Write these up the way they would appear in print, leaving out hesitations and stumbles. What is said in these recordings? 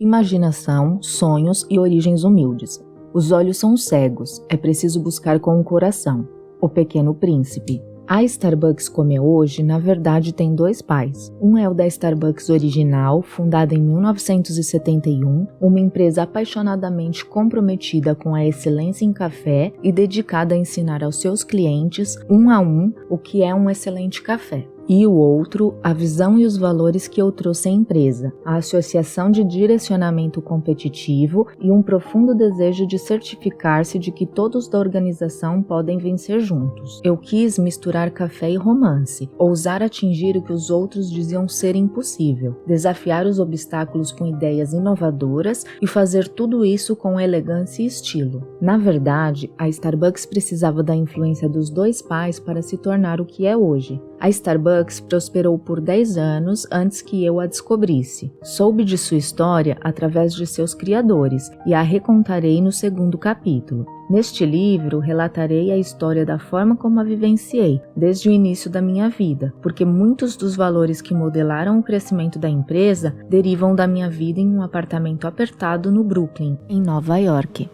Imaginação, sonhos e origens humildes. Os olhos são cegos, é preciso buscar com o coração. O Pequeno Príncipe. A Starbucks como é hoje, na verdade, tem dois pais. Um é o da Starbucks original, fundada em 1971, uma empresa apaixonadamente comprometida com a excelência em café e dedicada a ensinar aos seus clientes, um a um, o que é um excelente café. E o outro, a visão e os valores que eu trouxe à empresa, a associação de direcionamento competitivo e um profundo desejo de certificar-se de que todos da organização podem vencer juntos. Eu quis misturar café e romance, ousar atingir o que os outros diziam ser impossível, desafiar os obstáculos com ideias inovadoras e fazer tudo isso com elegância e estilo. Na verdade, a Starbucks precisava da influência dos dois pais para se tornar o que é hoje. A Starbucks prosperou por 10 anos antes que eu a descobrisse. Soube de sua história através de seus criadores e a recontarei no segundo capítulo. Neste livro, relatarei a história da forma como a vivenciei, desde o início da minha vida, porque muitos dos valores que modelaram o crescimento da empresa derivam da minha vida em um apartamento apertado no Brooklyn, em Nova York.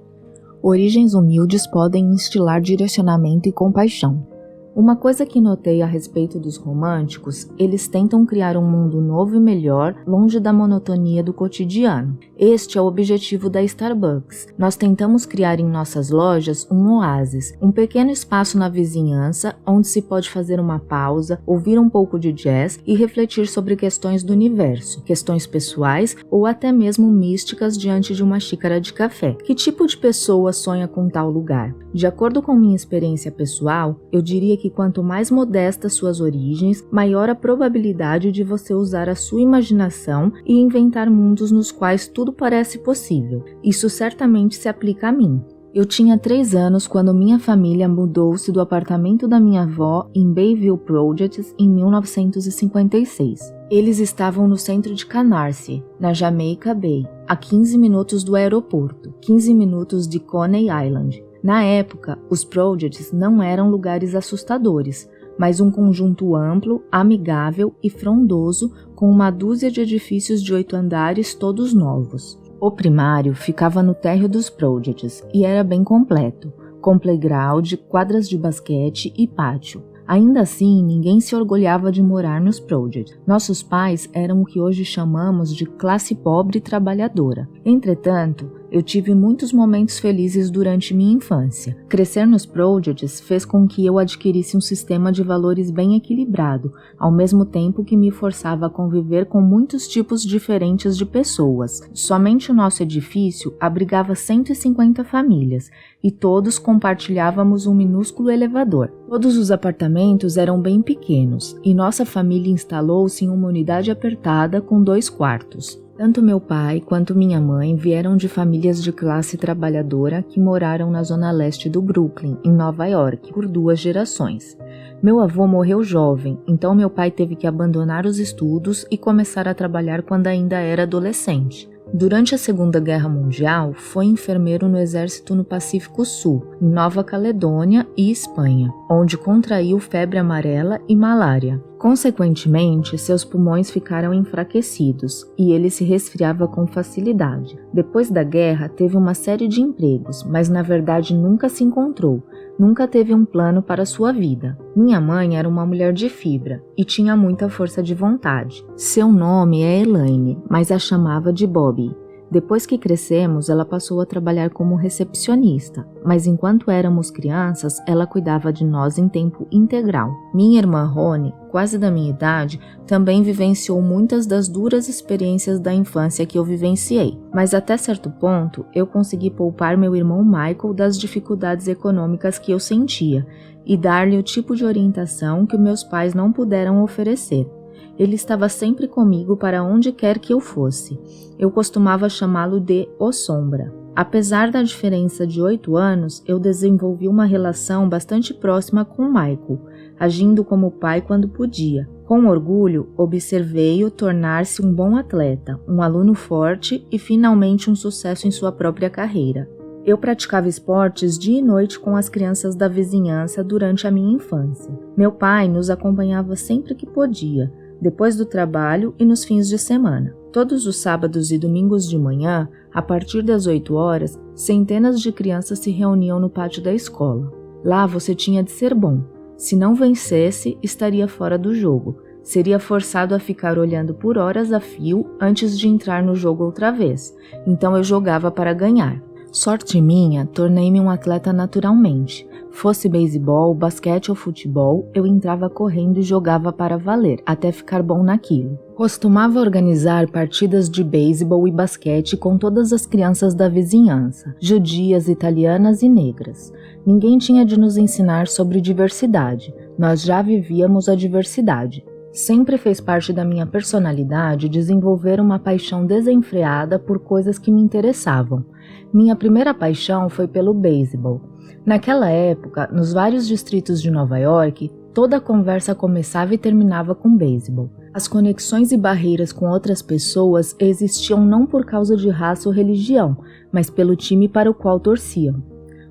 Origens humildes podem instilar direcionamento e compaixão. Uma coisa que notei a respeito dos românticos, eles tentam criar um mundo novo e melhor, longe da monotonia do cotidiano. Este é o objetivo da Starbucks. Nós tentamos criar em nossas lojas um oásis, um pequeno espaço na vizinhança, onde se pode fazer uma pausa, ouvir um pouco de jazz e refletir sobre questões do universo, questões pessoais ou até mesmo místicas diante de uma xícara de café. Que tipo de pessoa sonha com tal lugar? De acordo com minha experiência pessoal, eu diria que quanto mais modestas suas origens, maior a probabilidade de você usar a sua imaginação e inventar mundos nos quais tudo parece possível. Isso certamente se aplica a mim. Eu tinha 3 anos quando minha família mudou-se do apartamento da minha avó em Bayview Projects em 1956. Eles estavam no centro de Canarsie, na Jamaica Bay, a 15 minutos do aeroporto, 15 minutos de Coney Island. Na época, os projects não eram lugares assustadores, mas um conjunto amplo, amigável e frondoso com uma dúzia de edifícios de 8 andares todos novos. O primário ficava no térreo dos projects e era bem completo, com playground, quadras de basquete e pátio. Ainda assim, ninguém se orgulhava de morar nos projects. Nossos pais eram o que hoje chamamos de classe pobre trabalhadora. Entretanto, eu tive muitos momentos felizes durante minha infância. Crescer nos projects fez com que eu adquirisse um sistema de valores bem equilibrado, ao mesmo tempo que me forçava a conviver com muitos tipos diferentes de pessoas. Somente o nosso edifício abrigava 150 famílias e todos compartilhávamos um minúsculo elevador. Todos os apartamentos eram bem pequenos e nossa família instalou-se em uma unidade apertada com 2 quartos. Tanto meu pai quanto minha mãe vieram de famílias de classe trabalhadora que moraram na zona leste do Brooklyn, em Nova York, por 2 gerações. Meu avô morreu jovem, então meu pai teve que abandonar os estudos e começar a trabalhar quando ainda era adolescente. Durante a Segunda Guerra Mundial, foi enfermeiro no Exército no Pacífico Sul, em Nova Caledônia e Espanha, onde contraiu febre amarela e malária. Consequentemente, seus pulmões ficaram enfraquecidos e ele se resfriava com facilidade. Depois da guerra, teve uma série de empregos, mas na verdade nunca se encontrou, nunca teve um plano para sua vida. Minha mãe era uma mulher de fibra e tinha muita força de vontade. Seu nome é Elaine, mas a chamava de Bobby. Depois que crescemos, ela passou a trabalhar como recepcionista, mas enquanto éramos crianças, ela cuidava de nós em tempo integral. Minha irmã Rony, quase da minha idade, também vivenciou muitas das duras experiências da infância que eu vivenciei, mas até certo ponto eu consegui poupar meu irmão Michael das dificuldades econômicas que eu sentia e dar-lhe o tipo de orientação que meus pais não puderam oferecer. Ele estava sempre comigo para onde quer que eu fosse. Eu costumava chamá-lo de O Sombra. Apesar da diferença de 8 anos, eu desenvolvi uma relação bastante próxima com Michael, agindo como pai quando podia. Com orgulho, observei-o tornar-se um bom atleta, um aluno forte e finalmente um sucesso em sua própria carreira. Eu praticava esportes dia e noite com as crianças da vizinhança durante a minha infância. Meu pai nos acompanhava sempre que podia, depois do trabalho e nos fins de semana. Todos os sábados e domingos de manhã, a partir das 8 horas, centenas de crianças se reuniam no pátio da escola. Lá você tinha de ser bom. Se não vencesse, estaria fora do jogo. Seria forçado a ficar olhando por horas a fio antes de entrar no jogo outra vez. Então eu jogava para ganhar. Sorte minha, tornei-me um atleta naturalmente. Fosse beisebol, basquete ou futebol, eu entrava correndo e jogava para valer, até ficar bom naquilo. Costumava organizar partidas de beisebol e basquete com todas as crianças da vizinhança, judias, italianas e negras. Ninguém tinha de nos ensinar sobre diversidade, nós já vivíamos a diversidade. Sempre fez parte da minha personalidade desenvolver uma paixão desenfreada por coisas que me interessavam. Minha primeira paixão foi pelo beisebol. Naquela época, nos vários distritos de Nova York, toda a conversa começava e terminava com beisebol. As conexões e barreiras com outras pessoas existiam não por causa de raça ou religião, mas pelo time para o qual torciam.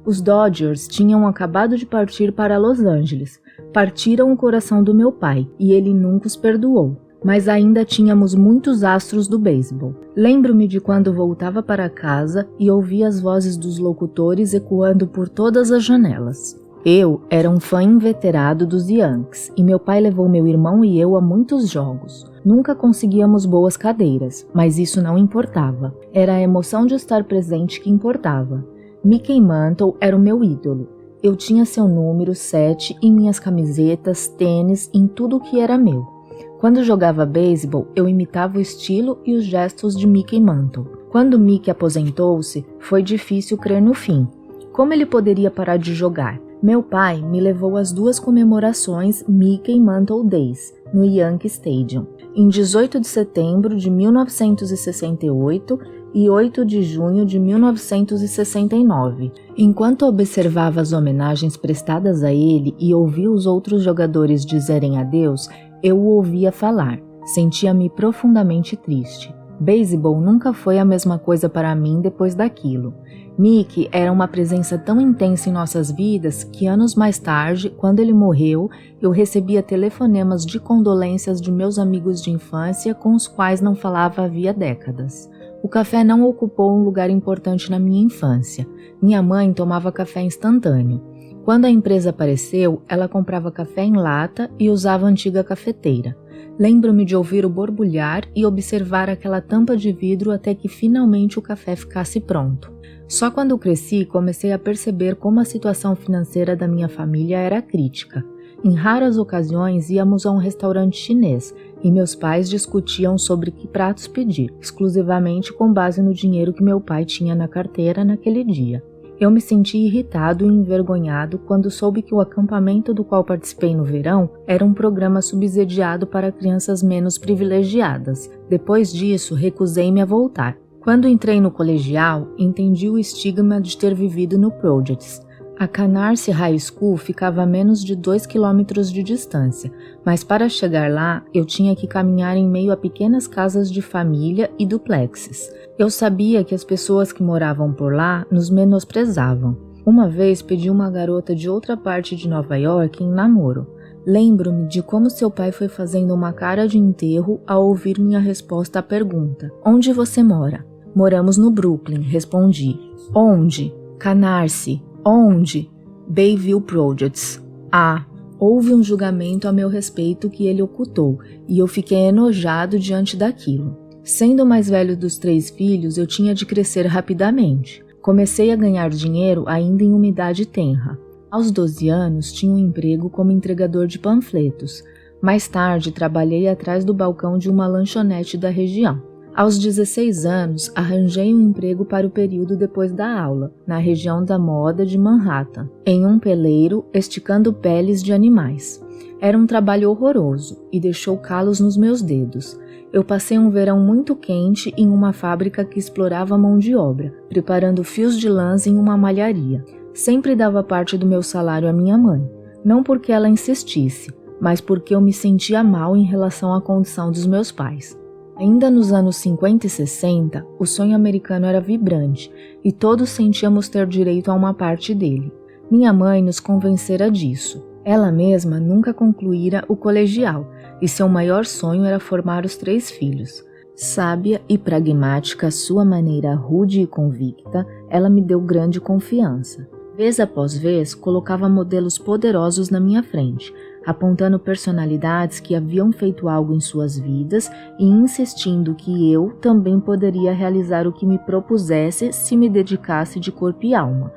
Os Dodgers tinham acabado de partir para Los Angeles. Partiram o coração do meu pai, e ele nunca os perdoou. Mas ainda tínhamos muitos astros do beisebol. Lembro-me de quando voltava para casa e ouvia as vozes dos locutores ecoando por todas as janelas. Eu era um fã inveterado dos Yankees, e meu pai levou meu irmão e eu a muitos jogos. Nunca conseguíamos boas cadeiras, mas isso não importava. Era a emoção de estar presente que importava. Mickey Mantle era o meu ídolo. Eu tinha seu número 7 em minhas camisetas, tênis, em tudo que era meu. Quando jogava beisebol, eu imitava o estilo e os gestos de Mickey Mantle. Quando Mickey aposentou-se, foi difícil crer no fim. Como ele poderia parar de jogar? Meu pai me levou às 2 comemorações Mickey Mantle Days, no Yankee Stadium, em 18 de setembro de 1968 e 8 de junho de 1969. Enquanto observava as homenagens prestadas a ele e ouvia os outros jogadores dizerem adeus, eu o ouvia falar. Sentia-me profundamente triste. Beisebol nunca foi a mesma coisa para mim depois daquilo. Mickey era uma presença tão intensa em nossas vidas que anos mais tarde, quando ele morreu, eu recebia telefonemas de condolências de meus amigos de infância com os quais não falava havia décadas. O café não ocupou um lugar importante na minha infância. Minha mãe tomava café instantâneo. Quando a empresa apareceu, ela comprava café em lata e usava a antiga cafeteira. Lembro-me de ouvir o borbulhar e observar aquela tampa de vidro até que finalmente o café ficasse pronto. Só quando cresci comecei a perceber como a situação financeira da minha família era crítica. Em raras ocasiões íamos a um restaurante chinês e meus pais discutiam sobre que pratos pedir, exclusivamente com base no dinheiro que meu pai tinha na carteira naquele dia. Eu me senti irritado e envergonhado quando soube que o acampamento do qual participei no verão era um programa subsidiado para crianças menos privilegiadas. Depois disso, recusei-me a voltar. Quando entrei no colegial, entendi o estigma de ter vivido no Projects. A Canarsie High School ficava a menos de 2 quilômetros de distância, mas para chegar lá eu tinha que caminhar em meio a pequenas casas de família e duplexes. Eu sabia que as pessoas que moravam por lá nos menosprezavam. Uma vez pedi uma garota de outra parte de Nova York em namoro. Lembro-me de como seu pai foi fazendo uma cara de enterro ao ouvir minha resposta à pergunta: "Onde você mora?" "Moramos no Brooklyn", respondi. "Onde?" "Canarsie." "Onde?" "Bayview Projects." Ah, houve um julgamento a meu respeito que ele ocultou, e eu fiquei enojado diante daquilo. Sendo o mais velho dos 3 filhos, eu tinha de crescer rapidamente. Comecei a ganhar dinheiro ainda em uma idade tenra. Aos 12 anos, tinha um emprego como entregador de panfletos. Mais tarde, trabalhei atrás do balcão de uma lanchonete da região. Aos 16 anos, arranjei um emprego para o período depois da aula, na região da moda de Manhattan, em um peleiro esticando peles de animais. Era um trabalho horroroso e deixou calos nos meus dedos. Eu passei um verão muito quente em uma fábrica que explorava mão de obra, preparando fios de lãs em uma malharia. Sempre dava parte do meu salário à minha mãe, não porque ela insistisse, mas porque eu me sentia mal em relação à condição dos meus pais. Ainda nos anos 50 e 60, o sonho americano era vibrante e todos sentíamos ter direito a uma parte dele. Minha mãe nos convencera disso. Ela mesma nunca concluíra o colegial e seu maior sonho era formar os 3 filhos. Sábia e pragmática à sua maneira rude e convicta, ela me deu grande confiança. Vez após vez, colocava modelos poderosos na minha frente, apontando personalidades que haviam feito algo em suas vidas e insistindo que eu também poderia realizar o que me propusesse se me dedicasse de corpo e alma.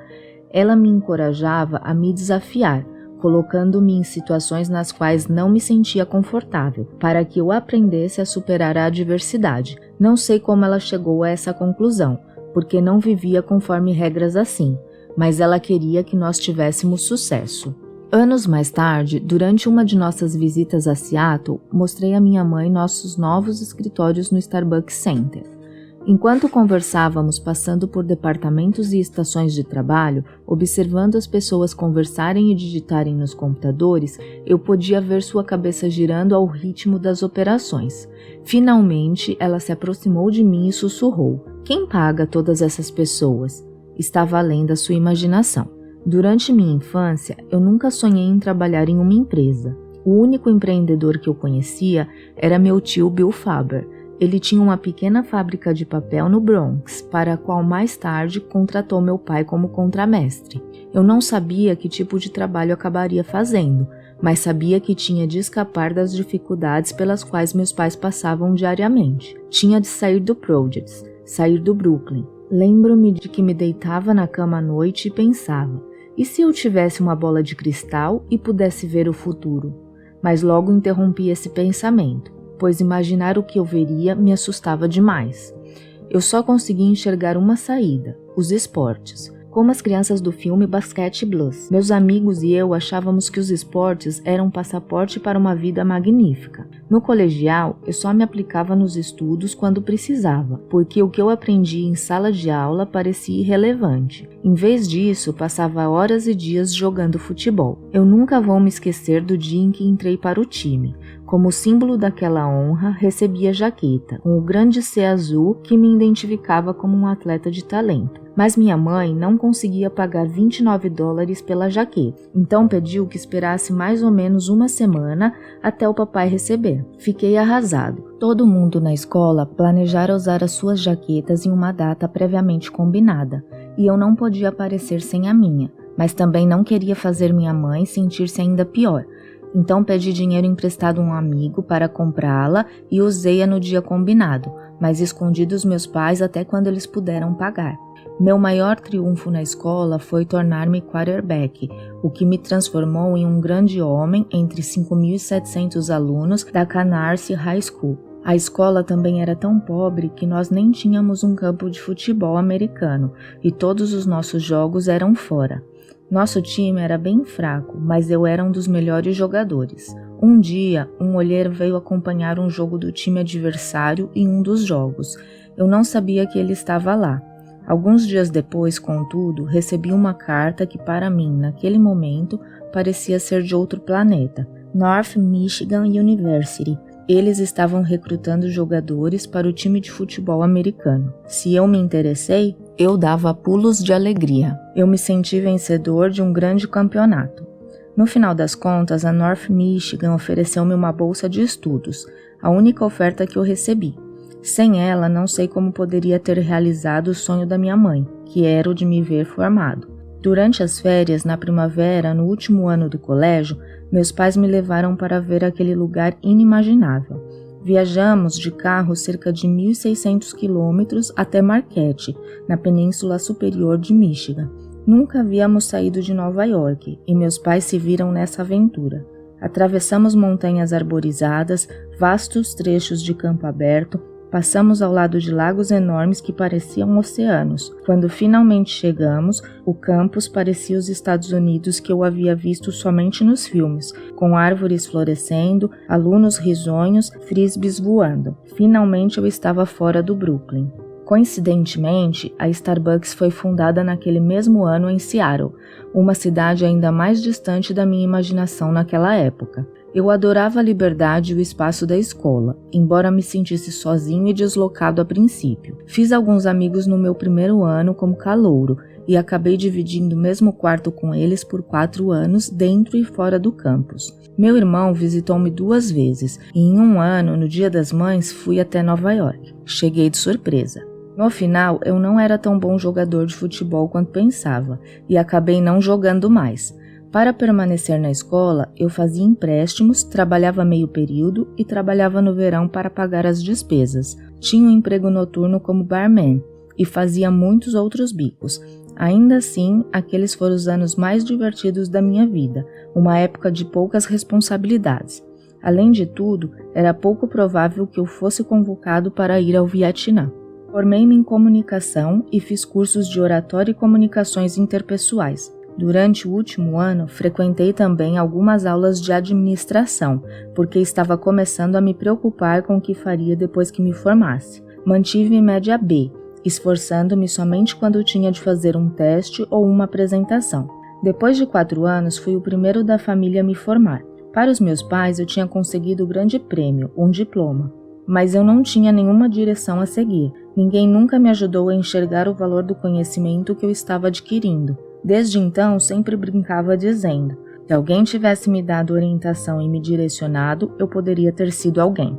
Ela me encorajava a me desafiar, colocando-me em situações nas quais não me sentia confortável, para que eu aprendesse a superar a adversidade. Não sei como ela chegou a essa conclusão, porque não vivia conforme regras assim, mas ela queria que nós tivéssemos sucesso. Anos mais tarde, durante uma de nossas visitas a Seattle, mostrei à minha mãe nossos novos escritórios no Starbucks Center. Enquanto conversávamos passando por departamentos e estações de trabalho, observando as pessoas conversarem e digitarem nos computadores, eu podia ver sua cabeça girando ao ritmo das operações. Finalmente, ela se aproximou de mim e sussurrou: "Quem paga todas essas pessoas?" Estava além da sua imaginação. Durante minha infância, eu nunca sonhei em trabalhar em uma empresa. O único empreendedor que eu conhecia era meu tio Bill Faber. Ele tinha uma pequena fábrica de papel no Bronx, para a qual mais tarde contratou meu pai como contramestre. Eu não sabia que tipo de trabalho acabaria fazendo, mas sabia que tinha de escapar das dificuldades pelas quais meus pais passavam diariamente. Tinha de sair do Projects, sair do Brooklyn. Lembro-me de que me deitava na cama à noite e pensava: e se eu tivesse uma bola de cristal e pudesse ver o futuro? Mas logo interrompi esse pensamento, pois imaginar o que eu veria me assustava demais. Eu só conseguia enxergar uma saída: os esportes. Como as crianças do filme Basquete Blues. Meus amigos e eu achávamos que os esportes eram um passaporte para uma vida magnífica. No colegial, eu só me aplicava nos estudos quando precisava, porque o que eu aprendia em sala de aula parecia irrelevante. Em vez disso, passava horas e dias jogando futebol. Eu nunca vou me esquecer do dia em que entrei para o time. Como símbolo daquela honra, recebia jaqueta, com o grande C azul que me identificava como um atleta de talento. Mas minha mãe não conseguia pagar $29 pela jaqueta, então pediu que esperasse mais ou menos uma semana até o papai receber. Fiquei arrasado. Todo mundo na escola planejara usar as suas jaquetas em uma data previamente combinada, e eu não podia aparecer sem a minha, mas também não queria fazer minha mãe sentir-se ainda pior. Então pedi dinheiro emprestado a um amigo para comprá-la e usei-a no dia combinado, mas escondi dos meus pais até quando eles puderam pagar. Meu maior triunfo na escola foi tornar-me quarterback, o que me transformou em um grande homem entre 5.700 alunos da Canarsie High School. A escola também era tão pobre que nós nem tínhamos um campo de futebol americano e todos os nossos jogos eram fora. Nosso time era bem fraco, mas eu era um dos melhores jogadores. Um dia, um olheiro veio acompanhar um jogo do time adversário em um dos jogos. Eu não sabia que ele estava lá. Alguns dias depois, contudo, recebi uma carta que para mim, naquele momento, parecia ser de outro planeta. North Michigan University. Eles estavam recrutando jogadores para o time de futebol americano. Se eu me interessei, eu dava pulos de alegria. Eu me senti vencedor de um grande campeonato. No final das contas, a North Michigan ofereceu-me uma bolsa de estudos, a única oferta que eu recebi. Sem ela, não sei como poderia ter realizado o sonho da minha mãe, que era o de me ver formado. Durante as férias, na primavera, no último ano do colégio, meus pais me levaram para ver aquele lugar inimaginável. Viajamos de carro cerca de 1.600 quilômetros até Marquette, na península superior de Michigan. Nunca havíamos saído de Nova York, e meus pais se viram nessa aventura. Atravessamos montanhas arborizadas, vastos trechos de campo aberto, passamos ao lado de lagos enormes que pareciam oceanos. Quando finalmente chegamos, o campus parecia os Estados Unidos que eu havia visto somente nos filmes, com árvores florescendo, alunos risonhos, frisbees voando. Finalmente eu estava fora do Brooklyn. Coincidentemente, a Starbucks foi fundada naquele mesmo ano em Seattle, uma cidade ainda mais distante da minha imaginação naquela época. Eu adorava a liberdade e o espaço da escola, embora me sentisse sozinho e deslocado a princípio. Fiz alguns amigos no meu primeiro ano como calouro, e acabei dividindo o mesmo quarto com eles por 4 anos, dentro e fora do campus. Meu irmão visitou-me 2 vezes e em um ano, no Dia das Mães, fui até Nova York. Cheguei de surpresa. No final, eu não era tão bom jogador de futebol quanto pensava e acabei não jogando mais. Para permanecer na escola, eu fazia empréstimos, trabalhava meio período e trabalhava no verão para pagar as despesas. Tinha um emprego noturno como barman e fazia muitos outros bicos. Ainda assim, aqueles foram os anos mais divertidos da minha vida, uma época de poucas responsabilidades. Além de tudo, era pouco provável que eu fosse convocado para ir ao Vietnã. Formei-me em comunicação e fiz cursos de oratória e comunicações interpessoais. Durante o último ano, frequentei também algumas aulas de administração, porque estava começando a me preocupar com o que faria depois que me formasse. Mantive média B, esforçando-me somente quando tinha de fazer um teste ou uma apresentação. Depois de 4 anos, fui o primeiro da família a me formar. Para os meus pais, eu tinha conseguido o grande prêmio, um diploma. Mas eu não tinha nenhuma direção a seguir. Ninguém nunca me ajudou a enxergar o valor do conhecimento que eu estava adquirindo. Desde então, sempre brincava dizendo: se alguém tivesse me dado orientação e me direcionado, eu poderia ter sido alguém.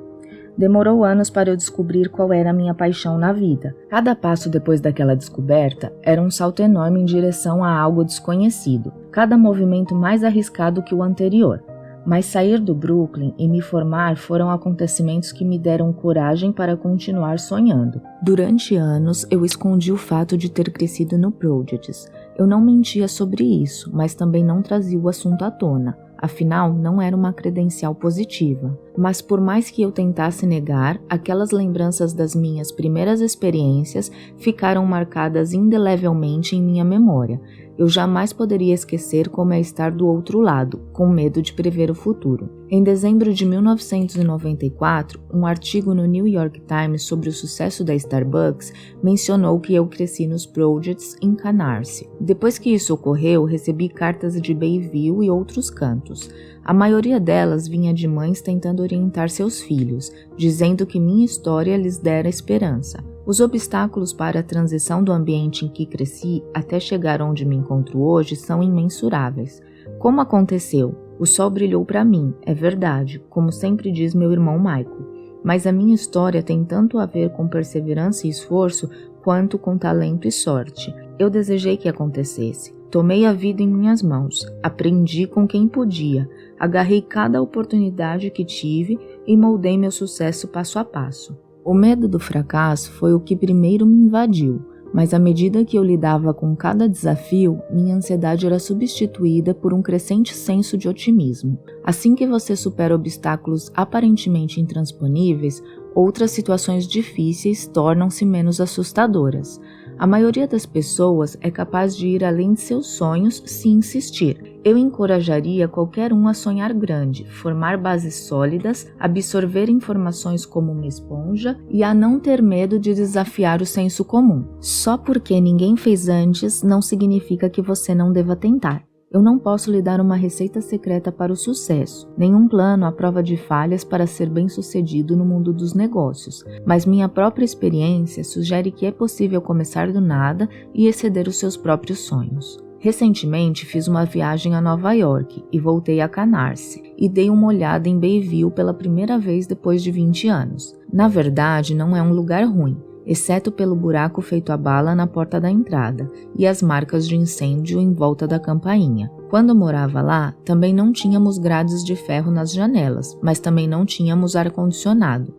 Demorou anos para eu descobrir qual era a minha paixão na vida. Cada passo depois daquela descoberta era um salto enorme em direção a algo desconhecido, cada movimento mais arriscado que o anterior. Mas sair do Brooklyn e me formar foram acontecimentos que me deram coragem para continuar sonhando. Durante anos, eu escondi o fato de ter crescido no Prodigies. Eu não mentia sobre isso, mas também não trazia o assunto à tona. Afinal, não era uma credencial positiva. Mas por mais que eu tentasse negar, aquelas lembranças das minhas primeiras experiências ficaram marcadas indelevelmente em minha memória. Eu jamais poderia esquecer como é estar do outro lado, com medo de prever o futuro. Em dezembro de 1994, um artigo no New York Times sobre o sucesso da Starbucks mencionou que eu cresci nos Projects em Canarsie. Depois que isso ocorreu, recebi cartas de Bayview e outros cantos. A maioria delas vinha de mães tentando orientar seus filhos, dizendo que minha história lhes dera esperança. Os obstáculos para a transição do ambiente em que cresci até chegar onde me encontro hoje são imensuráveis. Como aconteceu? O sol brilhou para mim, é verdade, como sempre diz meu irmão Michael. Mas a minha história tem tanto a ver com perseverança e esforço quanto com talento e sorte. Eu desejei que acontecesse. Tomei a vida em minhas mãos, aprendi com quem podia, agarrei cada oportunidade que tive e moldei meu sucesso passo a passo. O medo do fracasso foi o que primeiro me invadiu, mas à medida que eu lidava com cada desafio, minha ansiedade era substituída por um crescente senso de otimismo. Assim que você supera obstáculos aparentemente intransponíveis, outras situações difíceis tornam-se menos assustadoras. A maioria das pessoas é capaz de ir além de seus sonhos se insistir. Eu encorajaria qualquer um a sonhar grande, formar bases sólidas, absorver informações como uma esponja e a não ter medo de desafiar o senso comum. Só porque ninguém fez antes não significa que você não deva tentar. Eu não posso lhe dar uma receita secreta para o sucesso, nenhum plano à prova de falhas para ser bem-sucedido no mundo dos negócios, mas minha própria experiência sugere que é possível começar do nada e exceder os seus próprios sonhos. Recentemente fiz uma viagem a Nova York e voltei a Canarsie e dei uma olhada em Bayview pela primeira vez depois de 20 anos. Na verdade, não é um lugar ruim, exceto pelo buraco feito a bala na porta da entrada e as marcas de incêndio em volta da campainha. Quando morava lá, também não tínhamos grades de ferro nas janelas, mas também não tínhamos ar-condicionado.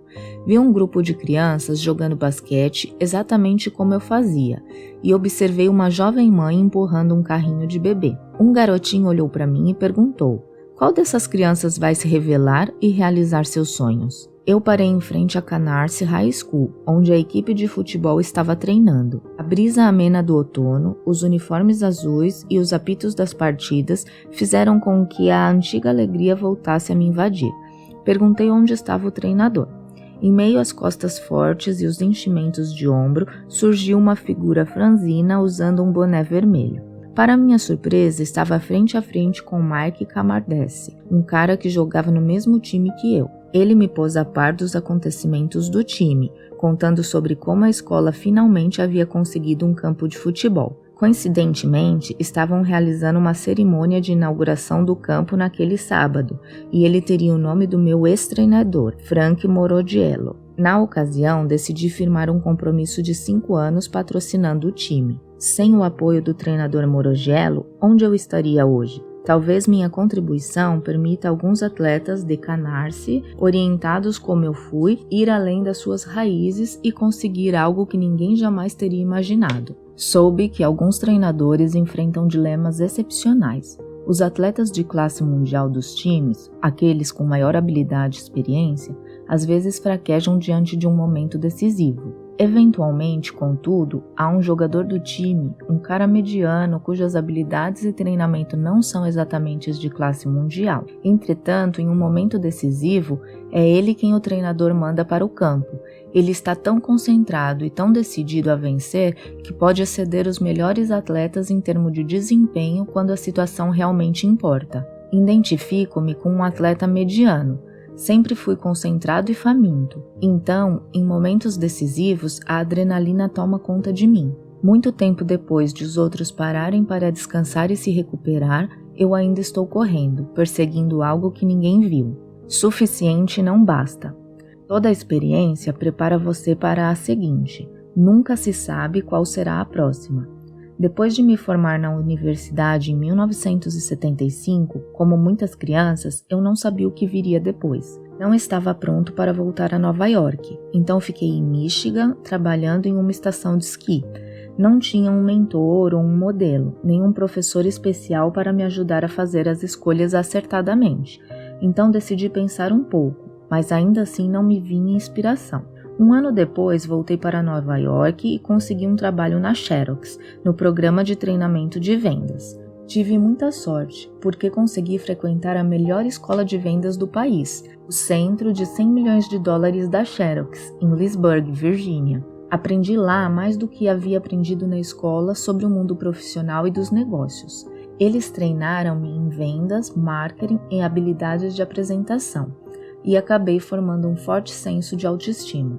Vi um grupo de crianças jogando basquete exatamente como eu fazia, e observei uma jovem mãe empurrando um carrinho de bebê. Um garotinho olhou para mim e perguntou: qual dessas crianças vai se revelar e realizar seus sonhos? Eu parei em frente à Canarsie High School, onde a equipe de futebol estava treinando. A brisa amena do outono, os uniformes azuis e os apitos das partidas fizeram com que a antiga alegria voltasse a me invadir. Perguntei onde estava o treinador. Em meio às costas fortes e os enchimentos de ombro, surgiu uma figura franzina usando um boné vermelho. Para minha surpresa, estava frente a frente com Mike Camardesse, um cara que jogava no mesmo time que eu. Ele me pôs a par dos acontecimentos do time, contando sobre como a escola finalmente havia conseguido um campo de futebol. Coincidentemente, estavam realizando uma cerimônia de inauguração do campo naquele sábado, e ele teria o nome do meu ex-treinador, Frank Morodiello. Na ocasião, decidi firmar um compromisso de 5 anos patrocinando o time. Sem o apoio do treinador Morodiello, onde eu estaria hoje? Talvez minha contribuição permita a alguns atletas decanar-se, orientados como eu fui, ir além das suas raízes e conseguir algo que ninguém jamais teria imaginado. Soube que alguns treinadores enfrentam dilemas excepcionais. Os atletas de classe mundial dos times, aqueles com maior habilidade e experiência, às vezes fraquejam diante de um momento decisivo. Eventualmente, contudo, há um jogador do time, um cara mediano cujas habilidades e treinamento não são exatamente as de classe mundial. Entretanto, em um momento decisivo, é ele quem o treinador manda para o campo. Ele está tão concentrado e tão decidido a vencer que pode exceder os melhores atletas em termos de desempenho quando a situação realmente importa. Identifico-me com um atleta mediano. Sempre fui concentrado e faminto. Então, em momentos decisivos, a adrenalina toma conta de mim. Muito tempo depois de os outros pararem para descansar e se recuperar, eu ainda estou correndo, perseguindo algo que ninguém viu. Suficiente não basta. Toda a experiência prepara você para a seguinte. Nunca se sabe qual será a próxima. Depois de me formar na universidade em 1975, como muitas crianças, eu não sabia o que viria depois. Não estava pronto para voltar a Nova York, então fiquei em Michigan trabalhando em uma estação de esqui. Não tinha um mentor ou um modelo, nenhum professor especial para me ajudar a fazer as escolhas acertadamente. Então decidi pensar um pouco, mas ainda assim não me vinha inspiração. Um ano depois, voltei para Nova York e consegui um trabalho na Xerox, no programa de treinamento de vendas. Tive muita sorte, porque consegui frequentar a melhor escola de vendas do país, o centro de 100 milhões de dólares da Xerox, em Leesburg, Virgínia. Aprendi lá mais do que havia aprendido na escola sobre o mundo profissional e dos negócios. Eles treinaram-me em vendas, marketing e habilidades de apresentação, e acabei formando um forte senso de autoestima.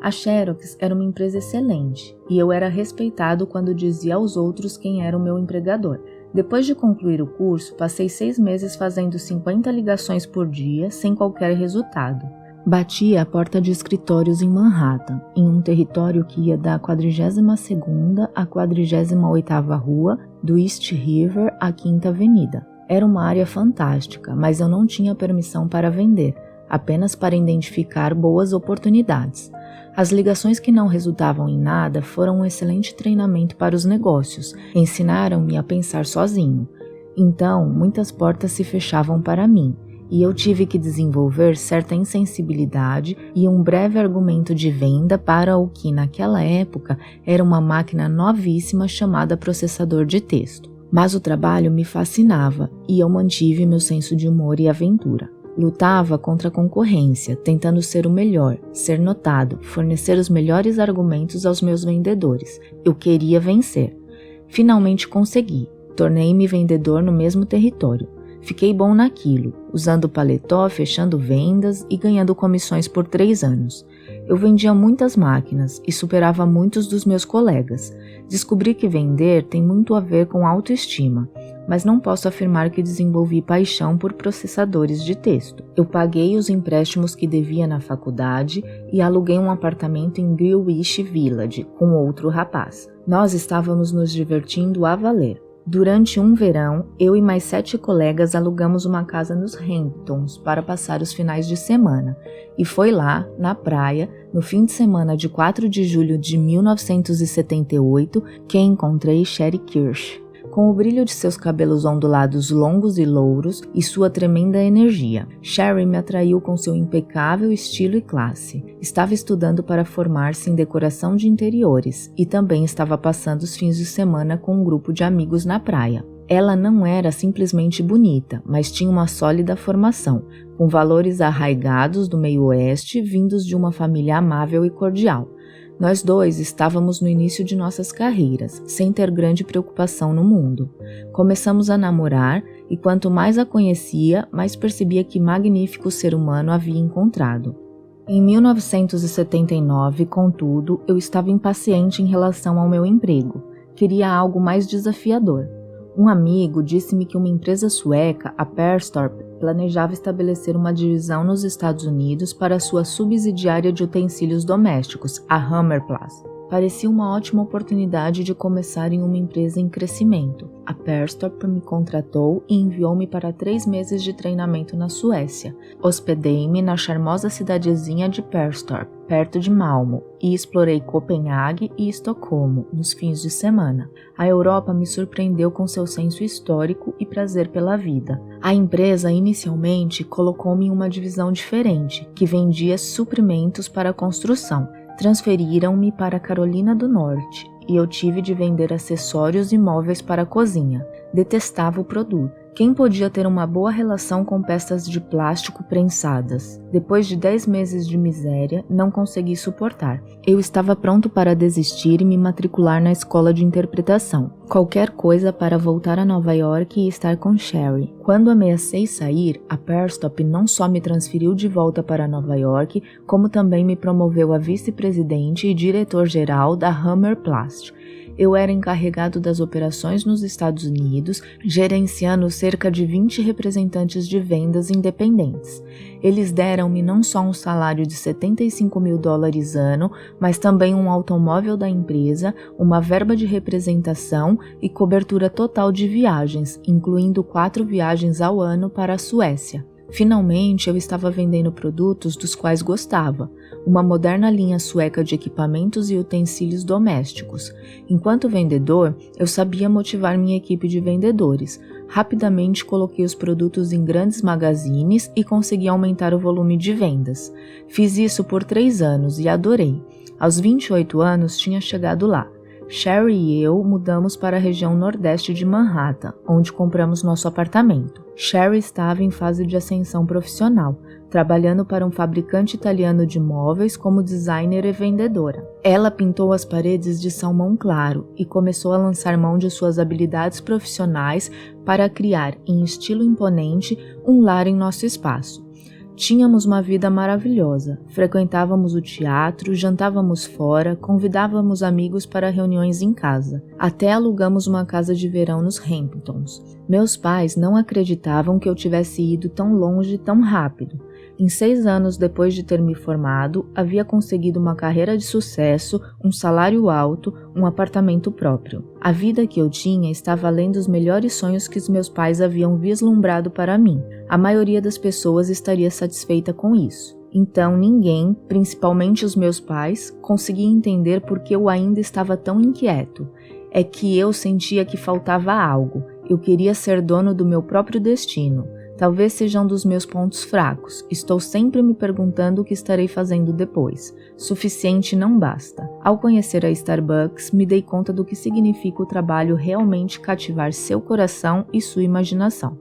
A Xerox era uma empresa excelente e eu era respeitado quando dizia aos outros quem era o meu empregador. Depois de concluir o curso, passei 6 meses fazendo 50 ligações por dia sem qualquer resultado. Batia a porta de escritórios em Manhattan, em um território que ia da 42ª à 48ª rua, do East River à 5ª Avenida. Era uma área fantástica, mas eu não tinha permissão para vender, apenas para identificar boas oportunidades. As ligações que não resultavam em nada foram um excelente treinamento para os negócios, ensinaram-me a pensar sozinho. Então, muitas portas se fechavam para mim, e eu tive que desenvolver certa insensibilidade e um breve argumento de venda para o que, naquela época, era uma máquina novíssima chamada processador de texto. Mas o trabalho me fascinava, e eu mantive meu senso de humor e aventura. Lutava contra a concorrência, tentando ser o melhor, ser notado, fornecer os melhores argumentos aos meus vendedores. Eu queria vencer. Finalmente consegui. Tornei-me vendedor no mesmo território. Fiquei bom naquilo, usando paletó, fechando vendas e ganhando comissões por 3 anos. Eu vendia muitas máquinas e superava muitos dos meus colegas. Descobri que vender tem muito a ver com autoestima, mas não posso afirmar que desenvolvi paixão por processadores de texto. Eu paguei os empréstimos que devia na faculdade e aluguei um apartamento em Greenwich Village com outro rapaz. Nós estávamos nos divertindo a valer. Durante um verão, eu e mais 7 colegas alugamos uma casa nos Hamptons para passar os finais de semana. E foi lá, na praia, no fim de semana de 4 de julho de 1978, que encontrei Sherry Kirsch, com o brilho de seus cabelos ondulados longos e louros e sua tremenda energia. Sherry me atraiu com seu impecável estilo e classe. Estava estudando para formar-se em decoração de interiores e também estava passando os fins de semana com um grupo de amigos na praia. Ela não era simplesmente bonita, mas tinha uma sólida formação, com valores arraigados do meio-oeste vindos de uma família amável e cordial. Nós dois estávamos no início de nossas carreiras, sem ter grande preocupação no mundo. Começamos a namorar e quanto mais a conhecia, mais percebia que magnífico ser humano havia encontrado. Em 1979, contudo, eu estava impaciente em relação ao meu emprego. queria algo mais desafiador. Um amigo disse-me que uma empresa sueca, a Perstorp, planejava estabelecer uma divisão nos Estados Unidos para sua subsidiária de utensílios domésticos, a Hammerplast. Parecia uma ótima oportunidade de começar em uma empresa em crescimento. A Perstorp me contratou e enviou-me para 3 meses de treinamento na Suécia. Hospedei-me na charmosa cidadezinha de Perstorp, perto de Malmö, e explorei Copenhague e Estocolmo nos fins de semana. A Europa me surpreendeu com seu senso histórico e prazer pela vida. A empresa inicialmente colocou-me em uma divisão diferente, que vendia suprimentos para a construção. Transferiram-me para a Carolina do Norte e eu tive de vender acessórios e móveis para a cozinha. Detestava o produto. Quem podia ter uma boa relação com peças de plástico prensadas? Depois de 10 meses de miséria, não consegui suportar. Eu estava pronto para desistir e me matricular na escola de interpretação. Qualquer coisa para voltar a Nova York e estar com Sherry. Quando ameacei sair, a Perstorp não só me transferiu de volta para Nova York, como também me promoveu a vice-presidente e diretor-geral da Hammerplast. Eu era encarregado das operações nos Estados Unidos, gerenciando cerca de 20 representantes de vendas independentes. Eles deram-me não só um salário de $75.000 ano, mas também um automóvel da empresa, uma verba de representação e cobertura total de viagens, incluindo 4 viagens ao ano para a Suécia. Finalmente, eu estava vendendo produtos dos quais gostava, uma moderna linha sueca de equipamentos e utensílios domésticos. Enquanto vendedor, eu sabia motivar minha equipe de vendedores. Rapidamente coloquei os produtos em grandes magazines e consegui aumentar o volume de vendas. Fiz isso por 3 anos e adorei. Aos 28 anos, tinha chegado lá. Sherry e eu mudamos para a região nordeste de Manhattan, onde compramos nosso apartamento. Sherry estava em fase de ascensão profissional, trabalhando para um fabricante italiano de móveis como designer e vendedora. Ela pintou as paredes de salmão claro e começou a lançar mão de suas habilidades profissionais para criar, em estilo imponente, um lar em nosso espaço. Tínhamos uma vida maravilhosa, frequentávamos o teatro, jantávamos fora, convidávamos amigos para reuniões em casa. Até alugamos uma casa de verão nos Hamptons. Meus pais não acreditavam que eu tivesse ido tão longe tão rápido. Em 6 anos depois de ter me formado, havia conseguido uma carreira de sucesso, um salário alto, um apartamento próprio. A vida que eu tinha estava além dos melhores sonhos que os meus pais haviam vislumbrado para mim. A maioria das pessoas estaria satisfeita com isso. Então ninguém, principalmente os meus pais, conseguia entender por que eu ainda estava tão inquieto. É que eu sentia que faltava algo. Eu queria ser dono do meu próprio destino. Talvez seja um dos meus pontos fracos. Estou sempre me perguntando o que estarei fazendo depois. Suficiente não basta. Ao conhecer a Starbucks, me dei conta do que significa o trabalho realmente cativar seu coração e sua imaginação.